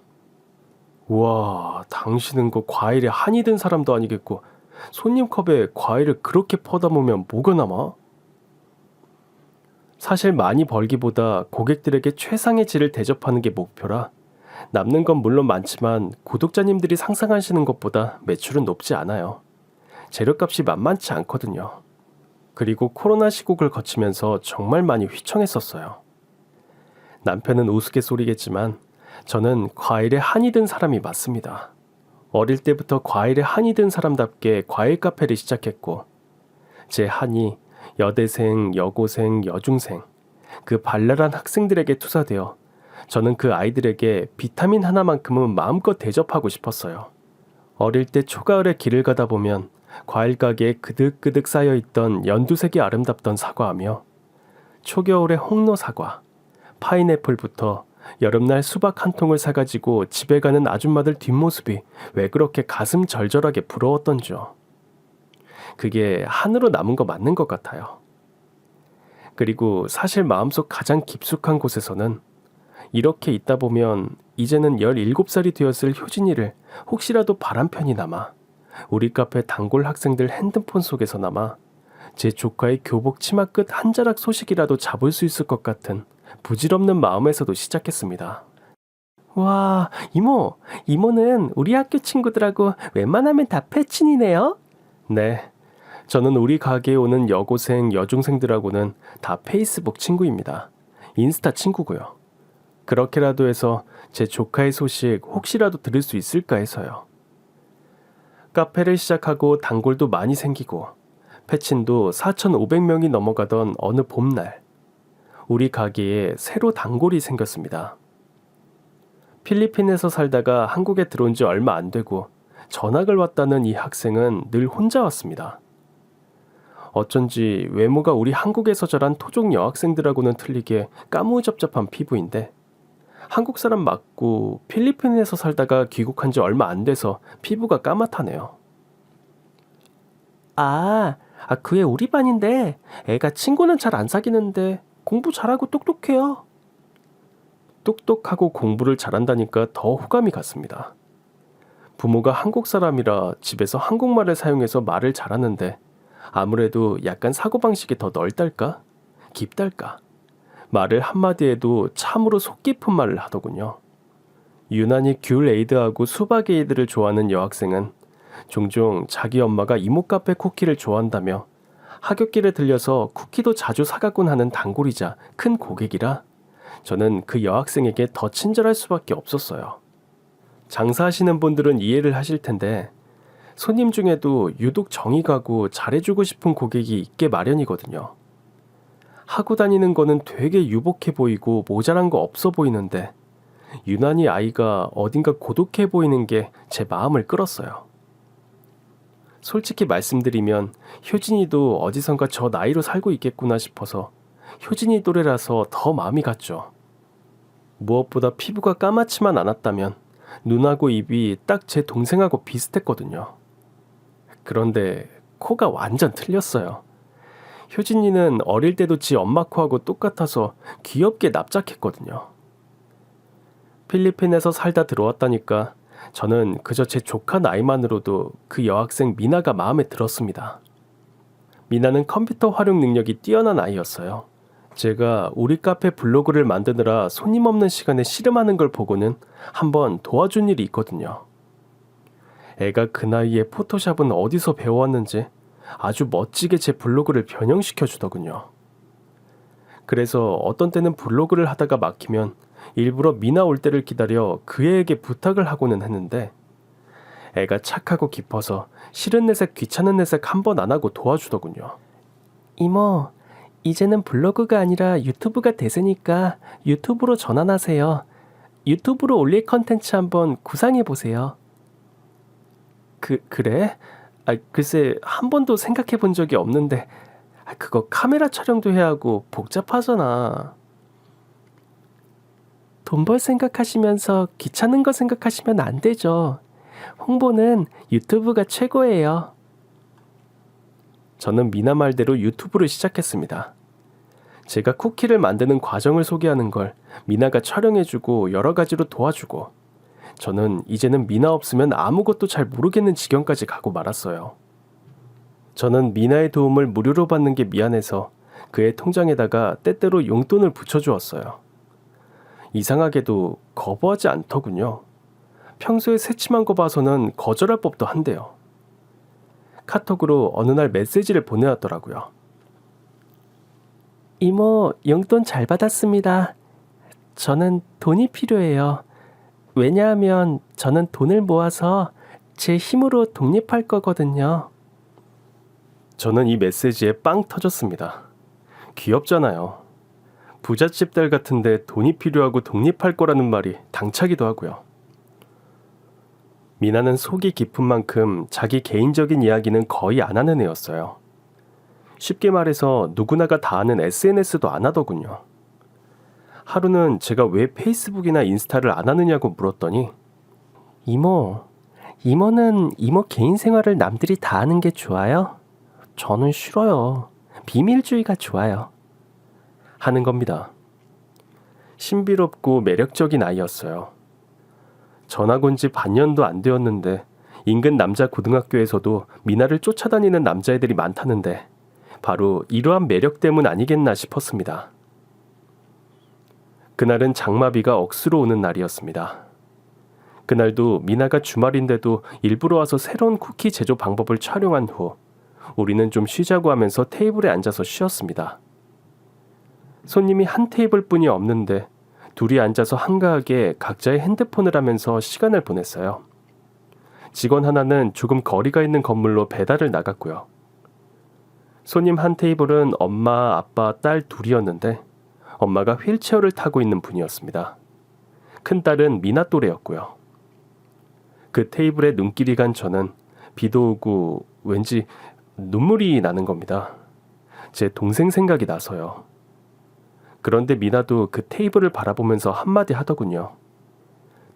우와, 당신은 그 과일에 한이 든 사람도 아니겠고 손님 컵에 과일을 그렇게 퍼다 보면 뭐가 남아? 사실 많이 벌기보다 고객들에게 최상의 질을 대접하는 게 목표라 남는 건 물론 많지만 구독자님들이 상상하시는 것보다 매출은 높지 않아요. 재료값이 만만치 않거든요. 그리고 코로나 시국을 거치면서 정말 많이 휘청했었어요. 남편은 우스갯소리겠지만 저는 과일에 한이 든 사람이 맞습니다. 어릴 때부터 과일에 한이 든 사람답게 과일 카페를 시작했고 제 한이 여대생, 여고생, 여중생 그 발랄한 학생들에게 투사되어 저는 그 아이들에게 비타민 하나만큼은 마음껏 대접하고 싶었어요. 어릴 때 초가을에 길을 가다 보면 과일 가게에 그득그득 쌓여있던 연두색이 아름답던 사과하며 초겨울에 홍로 사과, 파인애플부터 여름날 수박 한 통을 사가지고 집에 가는 아줌마들 뒷모습이 왜 그렇게 가슴 절절하게 부러웠던지요. 그게 한으로 남은 거 맞는 것 같아요. 그리고 사실 마음속 가장 깊숙한 곳에서는 이렇게 있다 보면 이제는 17살이 되었을 효진이를 혹시라도 바람편이 남아 우리 카페 단골 학생들 핸드폰 속에서나마 제 조카의 교복 치마 끝 한 자락 소식이라도 잡을 수 있을 것 같은 부질없는 마음에서도 시작했습니다. 와, 이모는 우리 학교 친구들하고 웬만하면 다 패친이네요? 네, 저는 우리 가게에 오는 여고생, 여중생들하고는 다 페이스북 친구입니다. 인스타 친구고요. 그렇게라도 해서 제 조카의 소식 혹시라도 들을 수 있을까 해서요. 카페를 시작하고 단골도 많이 생기고 패친도 4,500명이 넘어가던 어느 봄날, 우리 가게에 새로 단골이 생겼습니다. 필리핀에서 살다가 한국에 들어온 지 얼마 안 되고 전학을 왔다는 이 학생은 늘 혼자 왔습니다. 어쩐지 외모가 우리 한국에서 자란 토종 여학생들하고는 틀리게 까무잡잡한 피부인데 한국 사람 맞고 필리핀에서 살다가 귀국한 지 얼마 안 돼서 피부가 까맣다네요. 그 애 우리 반인데 애가 친구는 잘 안 사귀는데 공부 잘하고 똑똑해요. 똑똑하고 공부를 잘한다니까 더 호감이 갔습니다. 부모가 한국 사람이라 집에서 한국말을 사용해서 말을 잘하는데 아무래도 약간 사고방식이 더 넓달까? 깊달까? 말을 한마디 해도 참으로 속 깊은 말을 하더군요. 유난히 귤 에이드하고 수박 에이드를 좋아하는 여학생은 종종 자기 엄마가 이모 카페 쿠키를 좋아한다며 하굣길에 들려서 쿠키도 자주 사가곤 하는 단골이자 큰 고객이라 저는 그 여학생에게 더 친절할 수밖에 없었어요. 장사하시는 분들은 이해를 하실 텐데 손님 중에도 유독 정이 가고 잘해주고 싶은 고객이 있게 마련이거든요. 하고 다니는 거는 되게 유복해 보이고 모자란 거 없어 보이는데 유난히 아이가 어딘가 고독해 보이는 게 제 마음을 끌었어요. 솔직히 말씀드리면 효진이도 어디선가 저 나이로 살고 있겠구나 싶어서 효진이 또래라서 더 마음이 갔죠. 무엇보다 피부가 까맣지만 않았다면 눈하고 입이 딱 제 동생하고 비슷했거든요. 그런데 코가 완전 틀렸어요. 효진이는 어릴 때도 지 엄마 코하고 똑같아서 귀엽게 납작했거든요. 필리핀에서 살다 들어왔다니까 저는 그저 제 조카 나이만으로도 그 여학생 미나가 마음에 들었습니다. 미나는 컴퓨터 활용 능력이 뛰어난 아이였어요. 제가 우리 카페 블로그를 만드느라 손님 없는 시간에 씨름하는 걸 보고는 한번 도와준 일이 있거든요. 애가 그 나이에 포토샵은 어디서 배워왔는지 아주 멋지게 제 블로그를 변형시켜 주더군요. 그래서 어떤 때는 블로그를 하다가 막히면 일부러 미나 올 때를 기다려 그 애에게 부탁을 하고는 했는데 애가 착하고 깊어서 싫은 내색 귀찮은 내색 한 번 안 하고 도와주더군요. 이모, 이제는 블로그가 아니라 유튜브가 대세니까 유튜브로 전환하세요. 유튜브로 올릴 컨텐츠 한번 구상해보세요. 그래? 글쎄 한 번도 생각해 본 적이 없는데 그거 카메라 촬영도 해야 하고 복잡하잖아. 돈 벌 생각하시면서 귀찮은 거 생각하시면 안 되죠. 홍보는 유튜브가 최고예요. 저는 미나 말대로 유튜브를 시작했습니다. 제가 쿠키를 만드는 과정을 소개하는 걸 미나가 촬영해주고 여러 가지로 도와주고 저는 이제는 미나 없으면 아무것도 잘 모르겠는 지경까지 가고 말았어요. 저는 미나의 도움을 무료로 받는 게 미안해서 그의 통장에다가 때때로 용돈을 붙여주었어요. 이상하게도 거부하지 않더군요. 평소에 새침한 거 봐서는 거절할 법도 한데요. 카톡으로 어느 날 메시지를 보내왔더라고요. 이모, 용돈 잘 받았습니다. 저는 돈이 필요해요. 왜냐하면 저는 돈을 모아서 제 힘으로 독립할 거거든요. 저는 이 메시지에 빵 터졌습니다. 귀엽잖아요. 부잣집 딸 같은데 돈이 필요하고 독립할 거라는 말이 당차기도 하고요. 미나는 속이 깊은 만큼 자기 개인적인 이야기는 거의 안 하는 애였어요. 쉽게 말해서 누구나가 다 아는 SNS도 안 하더군요. 하루는 제가 왜 페이스북이나 인스타를 안 하느냐고 물었더니 이모는 이모 개인 생활을 남들이 다 아는 게 좋아요? 저는 싫어요. 비밀주의가 좋아요. 하는 겁니다. 신비롭고 매력적인 아이였어요. 전학 온 지 반년도 안 되었는데 인근 남자 고등학교에서도 미나를 쫓아다니는 남자애들이 많다는데 바로 이러한 매력 때문 아니겠나 싶었습니다. 그날은 장마비가 억수로 오는 날이었습니다. 그날도 미나가 주말인데도 일부러 와서 새로운 쿠키 제조 방법을 촬영한 후 우리는 좀 쉬자고 하면서 테이블에 앉아서 쉬었습니다. 손님이 한 테이블뿐이 없는데 둘이 앉아서 한가하게 각자의 핸드폰을 하면서 시간을 보냈어요. 직원 하나는 조금 거리가 있는 건물로 배달을 나갔고요. 손님 한 테이블은 엄마, 아빠, 딸 둘이었는데 엄마가 휠체어를 타고 있는 분이었습니다. 큰딸은 미나 또래였고요. 그 테이블에 눈길이 간 저는 비도 오고 왠지 눈물이 나는 겁니다. 제 동생 생각이 나서요. 그런데 미나도 그 테이블을 바라보면서 한마디 하더군요.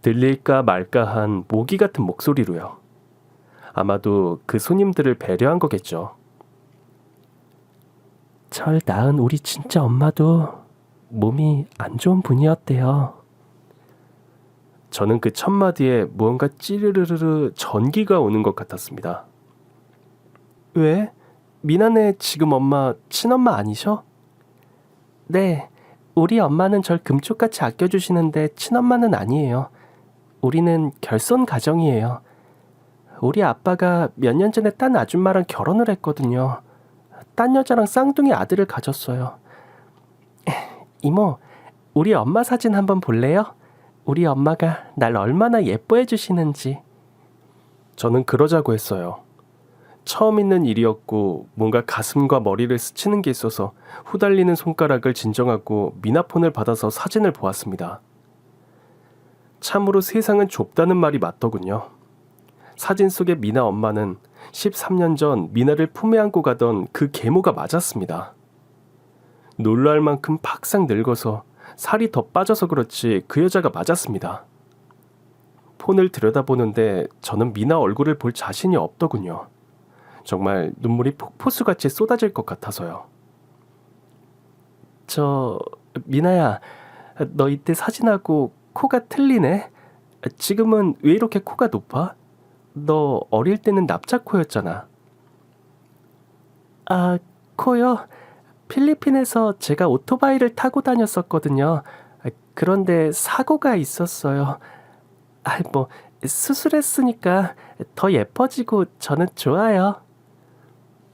들릴까 말까 한 모기 같은 목소리로요. 아마도 그 손님들을 배려한 거겠죠. 절 낳은 우리 진짜 엄마도 몸이 안 좋은 분이었대요. 저는 그 첫 마디에 무언가 찌르르르 전기가 오는 것 같았습니다. 왜? 미나네 지금 엄마 친엄마 아니셔? 네, 우리 엄마는 절 금쪽같이 아껴주시는데 친엄마는 아니에요. 우리는 결손 가정이에요. 우리 아빠가 몇 년 전에 딴 아줌마랑 결혼을 했거든요. 딴 여자랑 쌍둥이 아들을 가졌어요. 이모, 우리 엄마 사진 한번 볼래요? 우리 엄마가 날 얼마나 예뻐해 주시는지. 저는 그러자고 했어요. 처음 있는 일이었고 뭔가 가슴과 머리를 스치는 게 있어서 후달리는 손가락을 진정하고 미나폰을 받아서 사진을 보았습니다. 참으로 세상은 좁다는 말이 맞더군요. 사진 속의 미나 엄마는 13년 전 미나를 품에 안고 가던 그 계모가 맞았습니다. 놀랄 만큼 팍싹 늙어서 살이 더 빠져서 그렇지 그 여자가 맞았습니다. 폰을 들여다보는데 저는 미나 얼굴을 볼 자신이 없더군요. 정말 눈물이 폭포수같이 쏟아질 것 같아서요. 미나야, 너 이때 사진하고 코가 틀리네? 지금은 왜 이렇게 코가 높아? 너 어릴 때는 납작코였잖아. 아, 코요? 필리핀에서 제가 오토바이를 타고 다녔었거든요. 그런데 사고가 있었어요. 수술했으니까 더 예뻐지고 저는 좋아요.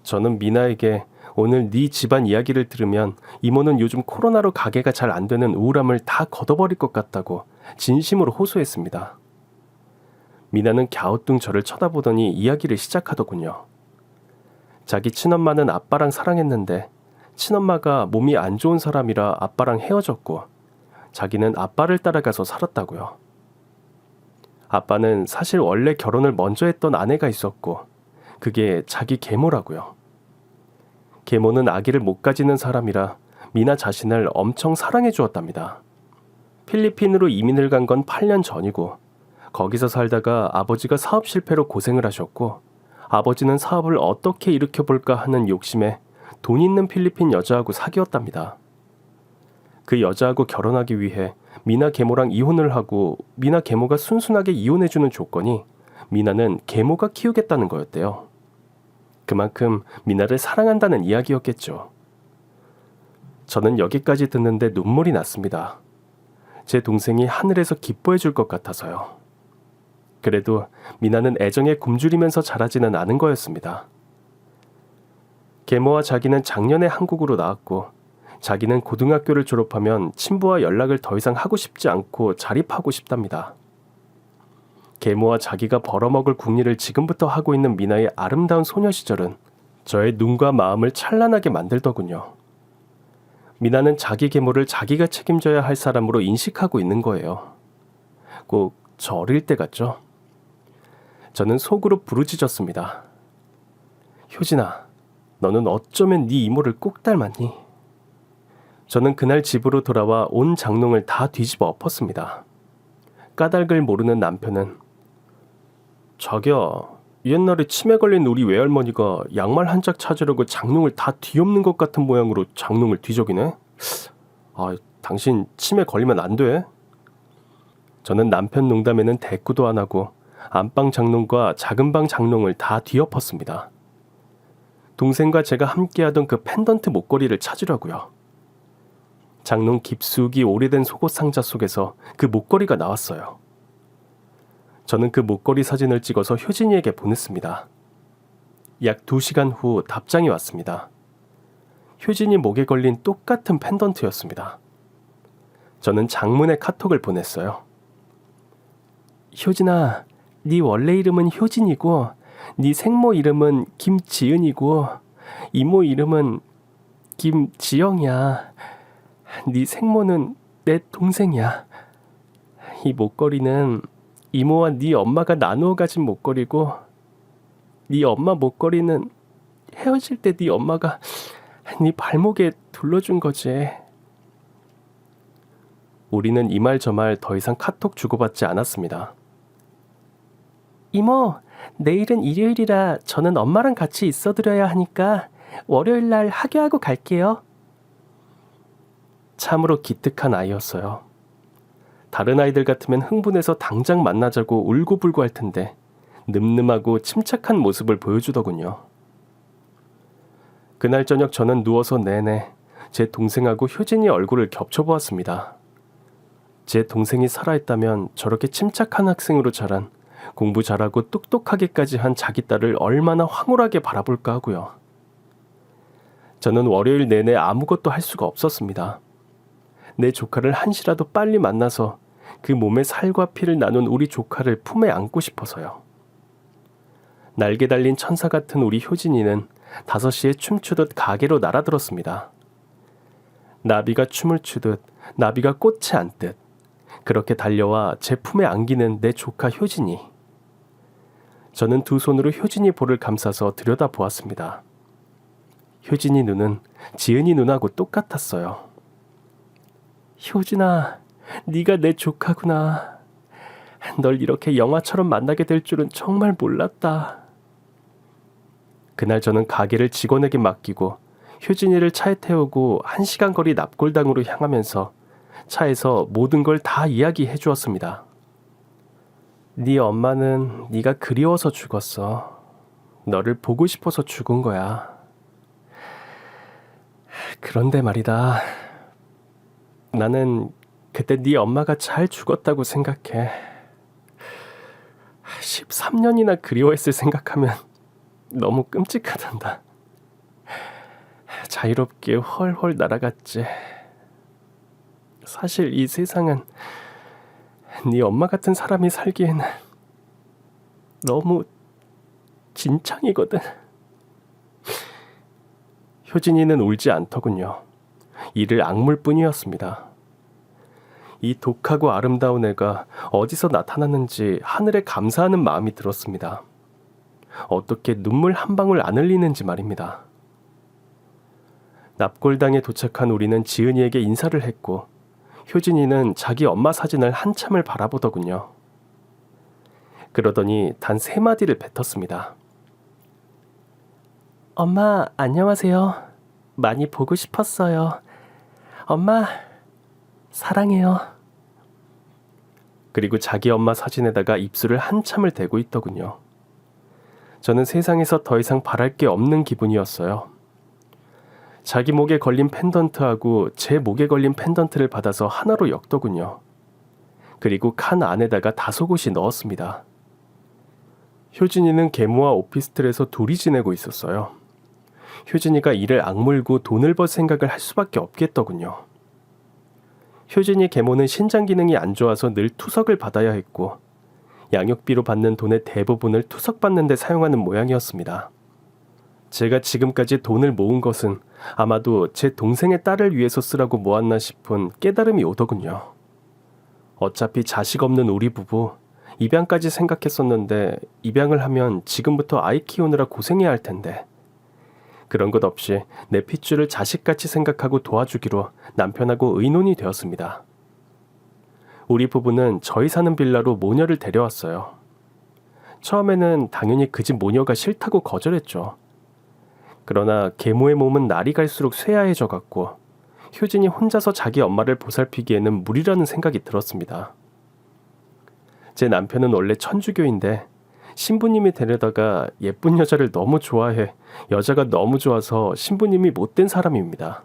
저는 미나에게 오늘 네 집안 이야기를 들으면 이모는 요즘 코로나로 가게가 잘 안 되는 우울함을 다 걷어버릴 것 같다고 진심으로 호소했습니다. 미나는 갸우뚱 저를 쳐다보더니 이야기를 시작하더군요. 자기 친엄마는 아빠랑 사랑했는데 친엄마가 몸이 안 좋은 사람이라 아빠랑 헤어졌고 자기는 아빠를 따라가서 살았다고요. 아빠는 사실 원래 결혼을 먼저 했던 아내가 있었고 그게 자기 계모라고요. 계모는 아기를 못 가지는 사람이라 미나 자신을 엄청 사랑해 주었답니다. 필리핀으로 이민을 간 건 8년 전이고 거기서 살다가 아버지가 사업 실패로 고생을 하셨고 아버지는 사업을 어떻게 일으켜볼까 하는 욕심에 돈 있는 필리핀 여자하고 사귀었답니다. 그 여자하고 결혼하기 위해 미나 계모랑 이혼을 하고 미나 계모가 순순하게 이혼해주는 조건이 미나는 계모가 키우겠다는 거였대요. 그만큼 미나를 사랑한다는 이야기였겠죠. 저는 여기까지 듣는데 눈물이 났습니다. 제 동생이 하늘에서 기뻐해 줄 것 같아서요. 그래도 미나는 애정에 굶주리면서 자라지는 않은 거였습니다. 계모와 자기는 작년에 한국으로 나왔고 자기는 고등학교를 졸업하면 친부와 연락을 더 이상 하고 싶지 않고 자립하고 싶답니다. 계모와 자기가 벌어먹을 궁리를 지금부터 하고 있는 미나의 아름다운 소녀 시절은 저의 눈과 마음을 찬란하게 만들더군요. 미나는 자기 계모를 자기가 책임져야 할 사람으로 인식하고 있는 거예요. 꼭 저 어릴 때 같죠? 저는 속으로 부르짖었습니다. 효진아, 너는 어쩌면 네 이모를 꼭 닮았니? 저는 그날 집으로 돌아와 온 장롱을 다 뒤집어 엎었습니다. 까닭을 모르는 남편은 자기야, 옛날에 치매 걸린 우리 외할머니가 양말 한 짝 찾으려고 장롱을 다 뒤엎는 것 같은 모양으로 장롱을 뒤적이네? 당신 치매 걸리면 안 돼? 저는 남편 농담에는 대꾸도 안 하고 안방 장롱과 작은 방 장롱을 다 뒤엎었습니다. 동생과 제가 함께하던 그 펜던트 목걸이를 찾으려고요. 장롱 깊숙이 오래된 속옷 상자 속에서 그 목걸이가 나왔어요. 저는 그 목걸이 사진을 찍어서 효진이에게 보냈습니다. 약 2시간 후 답장이 왔습니다. 효진이 목에 걸린 똑같은 펜던트였습니다. 저는 장문의 카톡을 보냈어요. 효진아, 네 원래 이름은 효진이고 네 생모 이름은 김지은이고 이모 이름은 김지영이야. 네 생모는 내 동생이야. 이 목걸이는 이모와 네 엄마가 나누어 가진 목걸이고, 네 엄마 목걸이는 헤어질 때 네 엄마가 네 발목에 둘러준 거지. 우리는 이 말 저 말 더 이상 카톡 주고받지 않았습니다. 이모, 내일은 일요일이라 저는 엄마랑 같이 있어드려야 하니까 월요일 날 하교하고 갈게요. 참으로 기특한 아이였어요. 다른 아이들 같으면 흥분해서 당장 만나자고 울고불고 할 텐데 늠름하고 침착한 모습을 보여주더군요. 그날 저녁 저는 누워서 내내 제 동생하고 효진이 얼굴을 겹쳐보았습니다. 제 동생이 살아있다면 저렇게 침착한 학생으로 자란, 공부 잘하고 똑똑하게까지 한 자기 딸을 얼마나 황홀하게 바라볼까 하고요. 저는 월요일 내내 아무것도 할 수가 없었습니다. 내 조카를 한시라도 빨리 만나서 그 몸에 살과 피를 나눈 우리 조카를 품에 안고 싶어서요. 날개 달린 천사 같은 우리 효진이는 5시에 춤추듯 가게로 날아들었습니다. 나비가 춤을 추듯 나비가 꽃에 앉듯 그렇게 달려와 제 품에 안기는 내 조카 효진이. 저는 두 손으로 효진이 볼을 감싸서 들여다보았습니다. 효진이 눈은 지은이 눈하고 똑같았어요. 효진아, 네가 내 조카구나. 널 이렇게 영화처럼 만나게 될 줄은 정말 몰랐다. 그날 저는 가게를 직원에게 맡기고 효진이를 차에 태우고 1시간 거리 납골당으로 향하면서 차에서 모든 걸 다 이야기해 주었습니다. 네 엄마는 네가 그리워서 죽었어. 너를 보고 싶어서 죽은 거야. 그런데 말이다. 나는 그때 네 엄마가 잘 죽었다고 생각해. 13년이나 그리워했을 생각하면 너무 끔찍하단다. 자유롭게 훨훨 날아갔지. 사실 이 세상은 네 엄마 같은 사람이 살기에는 너무 진창이거든. 효진이는 울지 않더군요. 이를 악물뿐이었습니다. 이 독하고 아름다운 애가 어디서 나타났는지 하늘에 감사하는 마음이 들었습니다. 어떻게 눈물 한 방울 안 흘리는지 말입니다. 납골당에 도착한 우리는 지은이에게 인사를 했고 효진이는 자기 엄마 사진을 한참을 바라보더군요. 그러더니 단 3마디를 뱉었습니다. 엄마, 안녕하세요. 많이 보고 싶었어요. 엄마, 사랑해요. 그리고 자기 엄마 사진에다가 입술을 한참을 대고 있더군요. 저는 세상에서 더 이상 바랄 게 없는 기분이었어요. 자기 목에 걸린 펜던트하고 제 목에 걸린 펜던트를 받아서 하나로 엮더군요. 그리고 칸 안에다가 다소곳이 넣었습니다. 효진이는 계모와 오피스텔에서 둘이 지내고 있었어요. 효진이가 이를 악물고 돈을 벌 생각을 할 수밖에 없겠더군요. 효진이 계모는 신장 기능이 안 좋아서 늘 투석을 받아야 했고 양육비로 받는 돈의 대부분을 투석받는 데 사용하는 모양이었습니다. 제가 지금까지 돈을 모은 것은 아마도 제 동생의 딸을 위해서 쓰라고 모았나 싶은 깨달음이 오더군요. 어차피 자식 없는 우리 부부, 입양까지 생각했었는데 입양을 하면 지금부터 아이 키우느라 고생해야 할 텐데 그런 것 없이 내 핏줄을 자식같이 생각하고 도와주기로 남편하고 의논이 되었습니다. 우리 부부는 저희 사는 빌라로 모녀를 데려왔어요. 처음에는 당연히 그 집 모녀가 싫다고 거절했죠. 그러나 계모의 몸은 날이 갈수록 쇠야해져 갔고 효진이 혼자서 자기 엄마를 보살피기에는 무리라는 생각이 들었습니다. 제 남편은 원래 천주교인데 신부님이 데려다가 예쁜 여자를 너무 좋아해 여자가 너무 좋아서 신부님이 못된 사람입니다.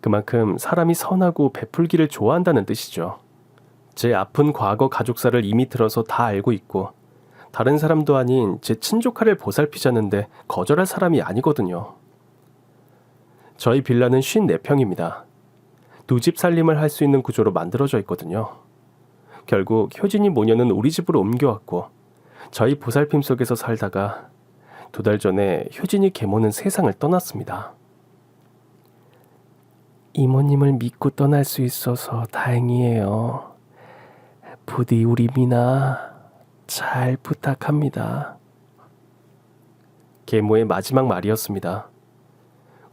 그만큼 사람이 선하고 베풀기를 좋아한다는 뜻이죠. 제 아픈 과거 가족사를 이미 들어서 다 알고 있고 다른 사람도 아닌 제 친조카를 보살피자는데 거절할 사람이 아니거든요. 저희 빌라는 54평입니다. 2집 살림을 할 수 있는 구조로 만들어져 있거든요. 결국 효진이 모녀는 우리 집으로 옮겨왔고 저희 보살핌 속에서 살다가 2달 전에 효진이 계모는 세상을 떠났습니다. 이모님을 믿고 떠날 수 있어서 다행이에요. 부디 우리 미나 잘 부탁합니다. 계모의 마지막 말이었습니다.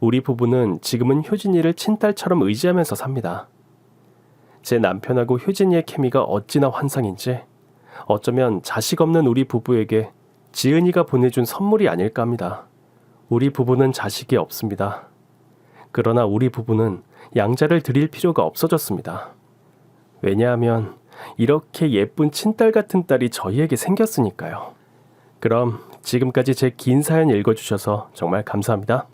우리 부부는 지금은 효진이를 친딸처럼 의지하면서 삽니다. 제 남편하고 효진이의 케미가 어찌나 환상인지 어쩌면 자식 없는 우리 부부에게 지은이가 보내준 선물이 아닐까 합니다. 우리 부부는 자식이 없습니다. 그러나 우리 부부는 양자를 드릴 필요가 없어졌습니다. 왜냐하면 이렇게 예쁜 친딸 같은 딸이 저희에게 생겼으니까요. 그럼 지금까지 제 긴 사연 읽어주셔서 정말 감사합니다.